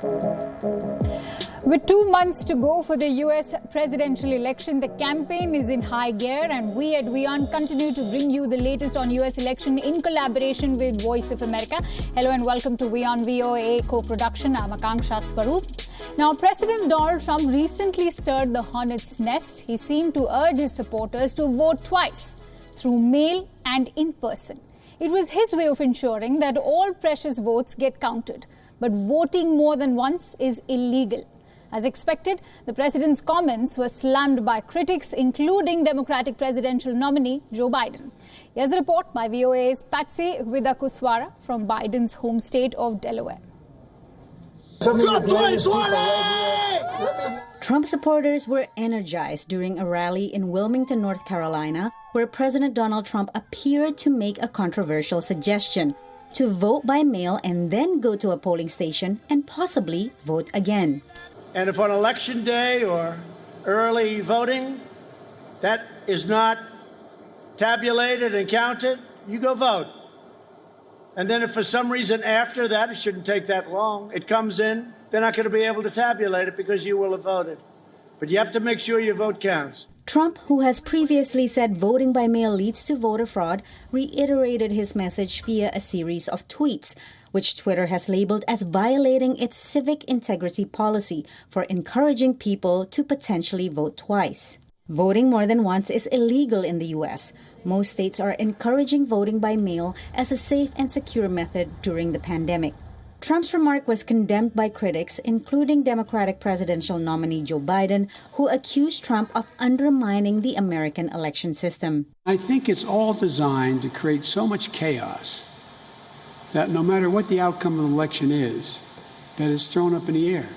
With 2 months to go for the US presidential election, the campaign is in high gear, and we at WION continue to bring you the latest on US election in collaboration with Voice of America. Hello and welcome to WION-VOA Co-Production. I'm Akanksha Swaroop. Now, President Donald Trump recently stirred the hornet's nest. He seemed to urge his supporters to vote twice, through mail and in person. It was his way of ensuring that all precious votes get counted. But voting more than once is illegal. As expected, the president's comments were slammed by critics, including Democratic presidential nominee Joe Biden. Here's the report by VOA's Parvati from Biden's home state of Delaware. Trump 2020! Trump supporters were energized during a rally in Wilmington, North Carolina, where President Donald Trump appeared to make a controversial suggestion: to vote by mail and then go to a polling station and possibly vote again. And if on election day or early voting that is not tabulated and counted, you go vote. And then if for some reason after that, it shouldn't take that long, it comes in, they're not going to be able to tabulate it because you will have voted. But you have to make sure your vote counts. Trump, who has previously said voting by mail leads to voter fraud, reiterated his message via a series of tweets, which Twitter has labeled as violating its civic integrity policy for encouraging people to potentially vote twice. Voting more than once is illegal in the U.S. Most states are encouraging voting by mail as a safe and secure method during the pandemic. Trump's remark was condemned by critics, including Democratic presidential nominee Joe Biden, who accused Trump of undermining the American election system. I think it's all designed to create so much chaos that no matter what the outcome of the election is, that it's thrown up in the air.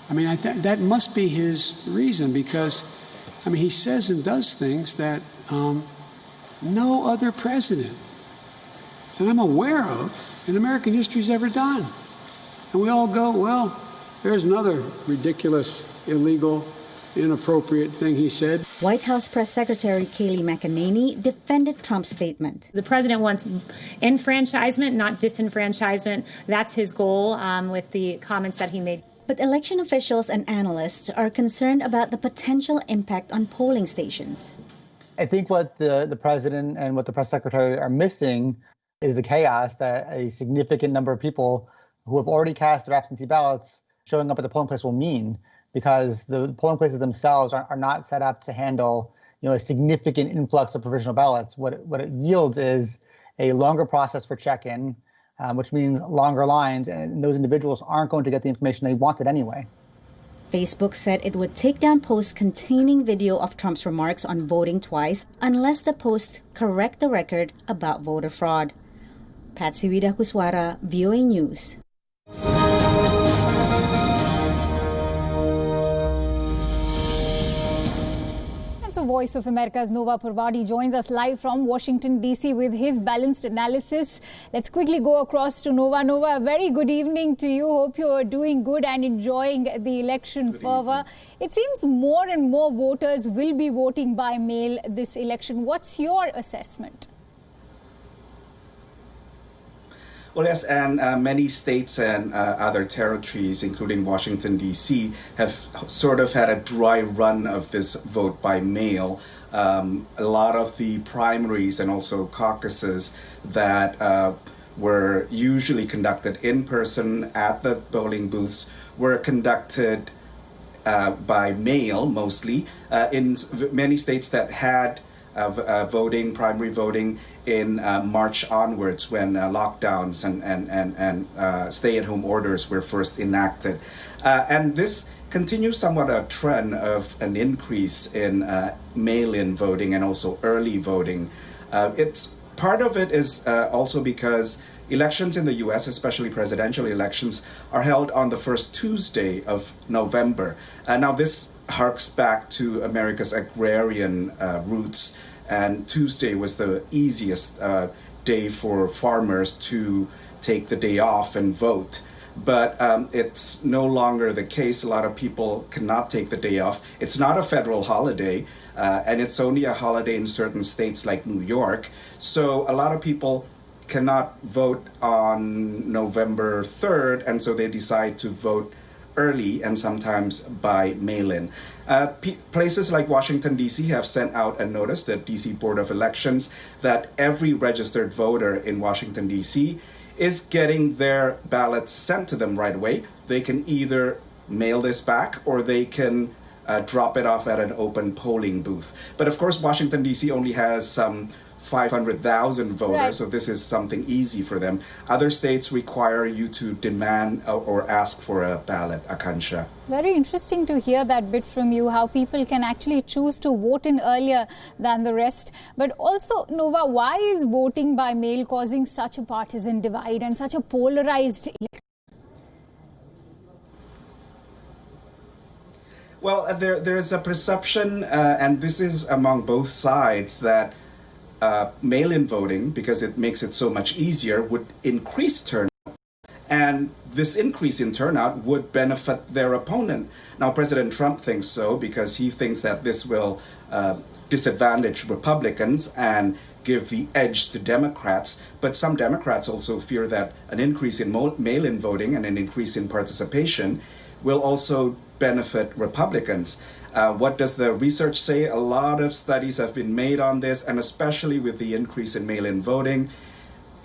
I mean, that must be his reason, because, I mean, he says and does things that no other president that I'm aware of in American history has ever done. And we all go, well, there's another ridiculous, illegal, inappropriate thing he said. White House Press Secretary Kayleigh McEnany defended Trump's statement. The president wants enfranchisement, not disenfranchisement. That's his goal with the comments that he made. But election officials and analysts are concerned about the potential impact on polling stations. I think what the president and what the press secretary are missing is the chaos that a significant number of people who have already cast their absentee ballots showing up at the polling place will mean, because the polling places themselves are not set up to handle, a significant influx of provisional ballots. What it yields is a longer process for check-in, which means longer lines, and those individuals aren't going to get the information they wanted anyway. Facebook said it would take down posts containing video of Trump's remarks on voting twice unless the posts correct the record about voter fraud. Parvati, VOA News. So Voice of America's Nova Parvati joins us live from Washington, D.C. with his balanced analysis. Let's quickly go across to Nova. Nova, a very good evening to you. Hope you're doing good and enjoying the election fervor. It seems more and more voters will be voting by mail this election. What's your assessment? Well, yes, and many states and other territories, including Washington, D.C., have sort of had a dry run of this vote by mail. A lot of the primaries and also caucuses that were usually conducted in person at the polling booths were conducted by mail, mostly, in many states that had primary voting in March onwards, when lockdowns and stay-at-home orders were first enacted. And this continues somewhat a trend of an increase in mail-in voting and also early voting. Part of it is also because elections in the U.S., especially presidential elections, are held on the first Tuesday of November. Now this harks back to America's agrarian roots, and Tuesday was the easiest day for farmers to take the day off and vote. But it's no longer the case. A lot of people cannot take the day off. It's not a federal holiday, and it's only a holiday in certain states like New York. So a lot of people cannot vote on November 3rd, and so they decide to vote early and sometimes by mail-in. Places like Washington, D.C. have sent out a notice, the D.C. Board of Elections, that every registered voter in Washington, D.C. is getting their ballots sent to them right away. They can either mail this back or they can drop it off at an open polling booth. But of course, Washington, D.C. only has some 500,000 voters, right. So this is something easy for them. Other states require you to demand or ask for a ballot, Akansha. Very interesting to hear that bit from you, how people can actually choose to vote in earlier than the rest. But also, Nova, why is voting by mail causing such a partisan divide and such a polarized election? Well, there's a perception, and this is among both sides, that mail-in voting, because it makes it so much easier, would increase turnout. And this increase in turnout would benefit their opponent. Now, President Trump thinks so because he thinks that this will disadvantage Republicans and give the edge to Democrats. But some Democrats also fear that an increase in mail-in voting and an increase in participation will also benefit Republicans. What does the research say? A lot of studies have been made on this, and especially with the increase in mail-in voting,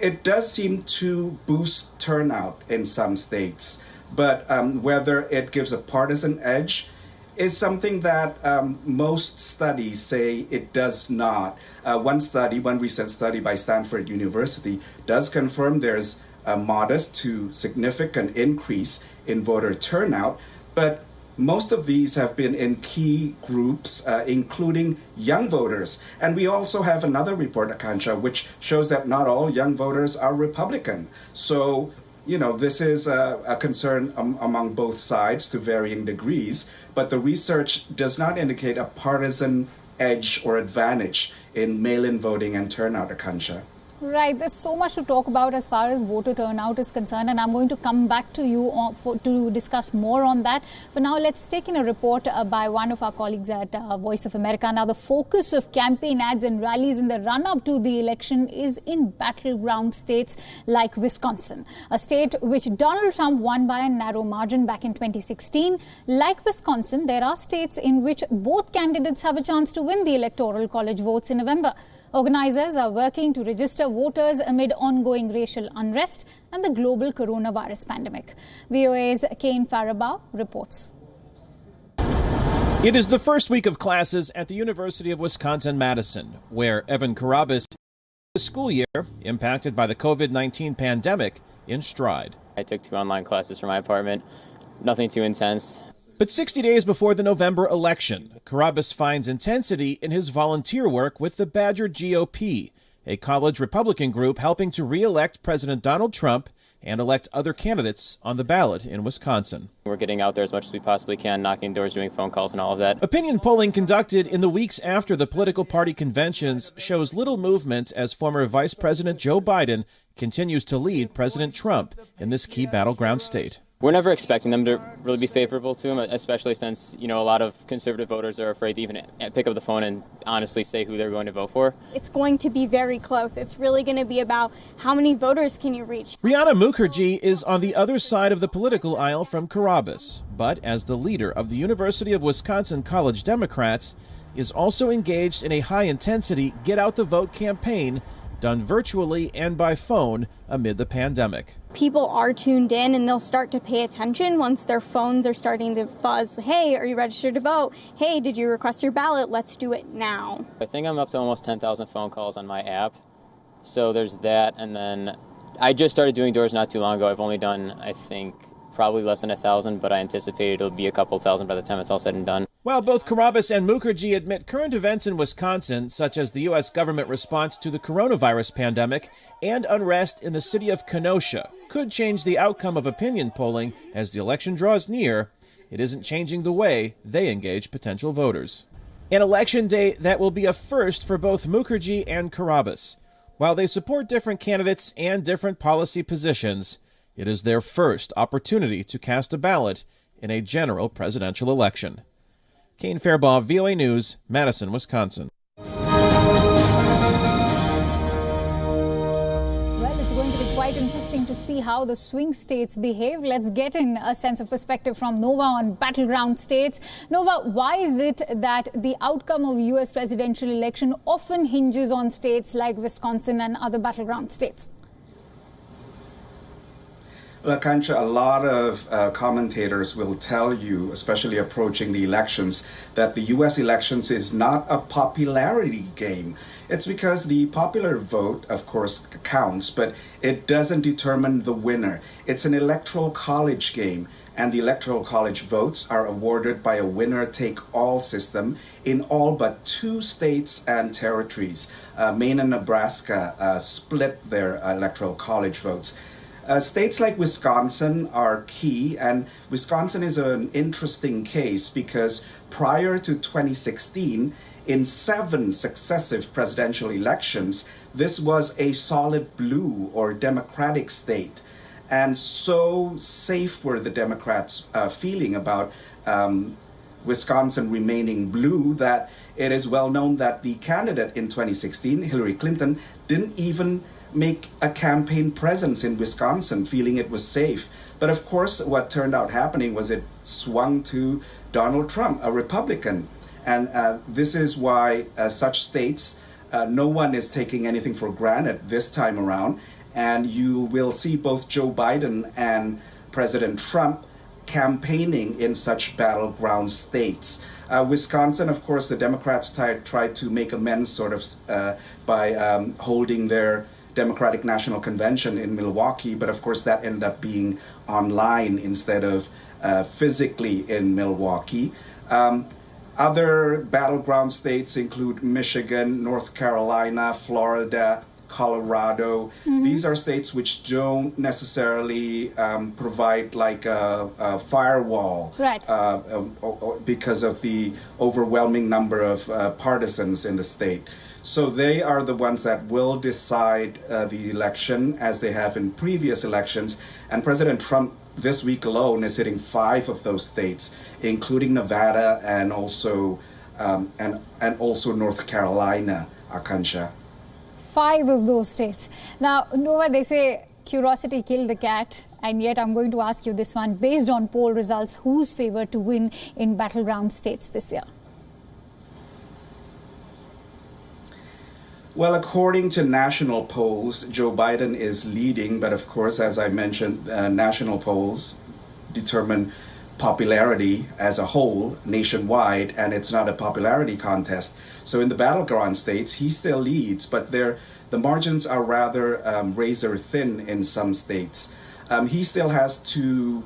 it does seem to boost turnout in some states. But whether it gives a partisan edge is something that most studies say it does not. One recent study by Stanford University does confirm there's a modest to significant increase in voter turnout, but most of these have been in key groups, including young voters. And we also have another report, Akansha, which shows that not all young voters are Republican. So, this is a concern among both sides to varying degrees, but the research does not indicate a partisan edge or advantage in mail-in voting and turnout, Akansha. Right, there's so much to talk about as far as voter turnout is concerned, and I'm going to come back to you to discuss more on that. For now, let's take in a report by one of our colleagues at Voice of America. Now, the focus of campaign ads and rallies in the run-up to the election is in battleground states like Wisconsin, a state which Donald Trump won by a narrow margin back in 2016. Like Wisconsin, there are states in which both candidates have a chance to win the Electoral College votes in November. Organizers are working to register voters amid ongoing racial unrest and the global coronavirus pandemic. VOA's Kane Faribaugh reports. It is the first week of classes at the University of Wisconsin-Madison, where Evan Carabas the school year impacted by the COVID-19 pandemic in stride. I took 2 online classes from my apartment. Nothing too intense. But 60 days before the November election, Carabas finds intensity in his volunteer work with the Badger GOP, a college Republican group helping to re-elect President Donald Trump and elect other candidates on the ballot in Wisconsin. We're getting out there as much as we possibly can, knocking doors, doing phone calls and all of that. Opinion polling conducted in the weeks after the political party conventions shows little movement as former Vice President Joe Biden continues to lead President Trump in this key battleground state. We're never expecting them to really be favorable to him, especially since, a lot of conservative voters are afraid to even pick up the phone and honestly say who they're going to vote for. It's going to be very close. It's really going to be about how many voters can you reach. Rihanna Mukherjee is on the other side of the political aisle from Carabas, but as the leader of the University of Wisconsin College Democrats, is also engaged in a high-intensity get-out-the-vote campaign done virtually and by phone amid the pandemic. People are tuned in and they'll start to pay attention once their phones are starting to buzz. Hey, are you registered to vote? Hey, did you request your ballot? Let's do it now. I think I'm up to almost 10,000 phone calls on my app. So there's that. And then I just started doing doors not too long ago. I've only done, I think, probably less than 1,000, but I anticipate it'll be a couple thousand by the time it's all said and done. While both Carabas and Mukherjee admit current events in Wisconsin, such as the U.S. government response to the coronavirus pandemic and unrest in the city of Kenosha, could change the outcome of opinion polling as the election draws near, it isn't changing the way they engage potential voters. An election day that will be a first for both Mukherjee and Carabas. While they support different candidates and different policy positions, it is their first opportunity to cast a ballot in a general presidential election. Kane Faribaugh, VOA News, Madison, Wisconsin. Well, interesting to see how the swing states behave. Let's get in a sense of perspective from Nova on battleground states. Nova, why is it that the outcome of U.S. presidential election often hinges on states like Wisconsin and other battleground states? Well, Akansha, a lot of commentators will tell you, especially approaching the elections, that the U.S. elections is not a popularity game. It's because the popular vote, of course, counts, but it doesn't determine the winner. It's an electoral college game, and the electoral college votes are awarded by a winner-take-all system in all but 2 states and territories. Maine and Nebraska split their electoral college votes. States like Wisconsin are key, and Wisconsin is an interesting case because prior to 2016, in 7 successive presidential elections, this was a solid blue or Democratic state. And so safe were the Democrats feeling about Wisconsin remaining blue that it is well known that the candidate in 2016, Hillary Clinton, didn't even make a campaign presence in Wisconsin, feeling it was safe. But of course, what turned out happening was it swung to Donald Trump, a Republican. And this is why such states, no one is taking anything for granted this time around. And you will see both Joe Biden and President Trump campaigning in such battleground states. Wisconsin, of course, the Democrats tried to make amends sort of by holding their Democratic National Convention in Milwaukee, but of course that ended up being online instead of physically in Milwaukee. Other battleground states include Michigan, North Carolina, Florida, Colorado. These are states which don't necessarily provide like a firewall, right, because of the overwhelming number of partisans in the state. So they are the ones that will decide the election, as they have in previous elections. And President Trump this week alone is hitting 5 of those states, including Nevada and also North Carolina, Akansha. 5 of those states. Now, Nova, they say curiosity killed the cat, and yet I'm going to ask you this one. Based on poll results, who's favored to win in battleground states this year? Well, according to national polls, Joe Biden is leading, but of course, as I mentioned, national polls determine popularity as a whole nationwide, and it's not a popularity contest. So in the battleground states, he still leads, but the margins are rather razor thin in some states. He still has to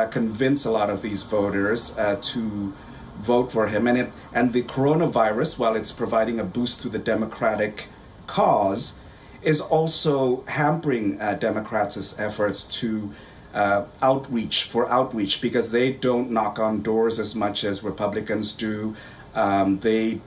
convince a lot of these voters to vote for him, and the coronavirus, while it's providing a boost to the Democratic cause, is also hampering Democrats' efforts to outreach, because they don't knock on doors as much as Republicans do. They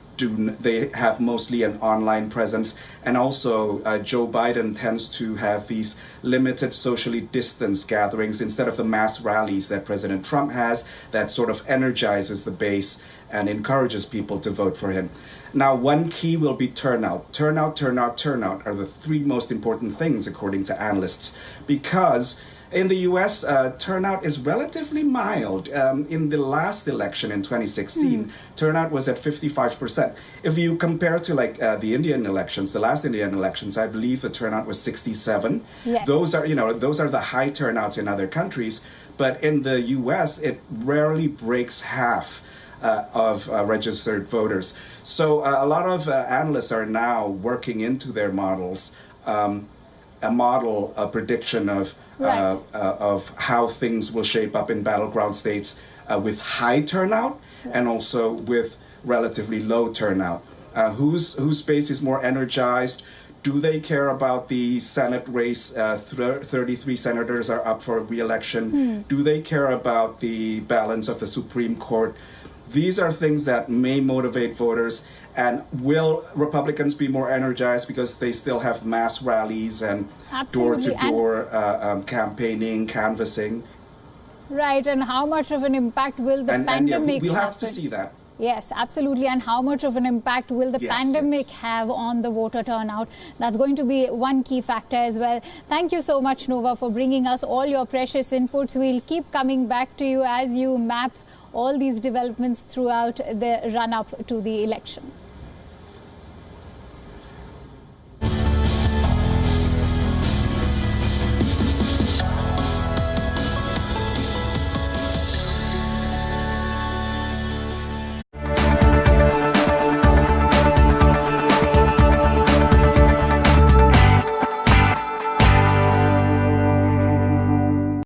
have mostly an online presence, and also Joe Biden tends to have these limited socially distanced gatherings instead of the mass rallies that President Trump has, that sort of energizes the base and encourages people to vote for him. Now, one key will be turnout. Turnout are the 3 most important things, according to analysts, because in the U.S., turnout is relatively mild. In the last election in 2016, turnout was at 55%. If you compare to like the Indian elections, the last Indian elections, I believe the turnout was 67. Yes. Those are the high turnouts in other countries, but in the U.S., it rarely breaks half of registered voters. So a lot of analysts are now working into their models a prediction of how things will shape up in battleground states with high turnout and also with relatively low turnout. Whose base is more energized? Do they care about the Senate race? 33 senators are up for re-election. Do they care about the balance of the Supreme Court? These are things that may motivate voters. And will Republicans be more energized because they still have mass rallies and door-to-door campaigning, canvassing? Right, and how much of an impact will the pandemic we'll have happen? to see that. Yes, absolutely. And how much of an impact will the pandemic have on the voter turnout? That's going to be one key factor as well. Thank you so much, Nova, for bringing us all your precious inputs. We'll keep coming back to you as you map all these developments throughout the run-up to the election.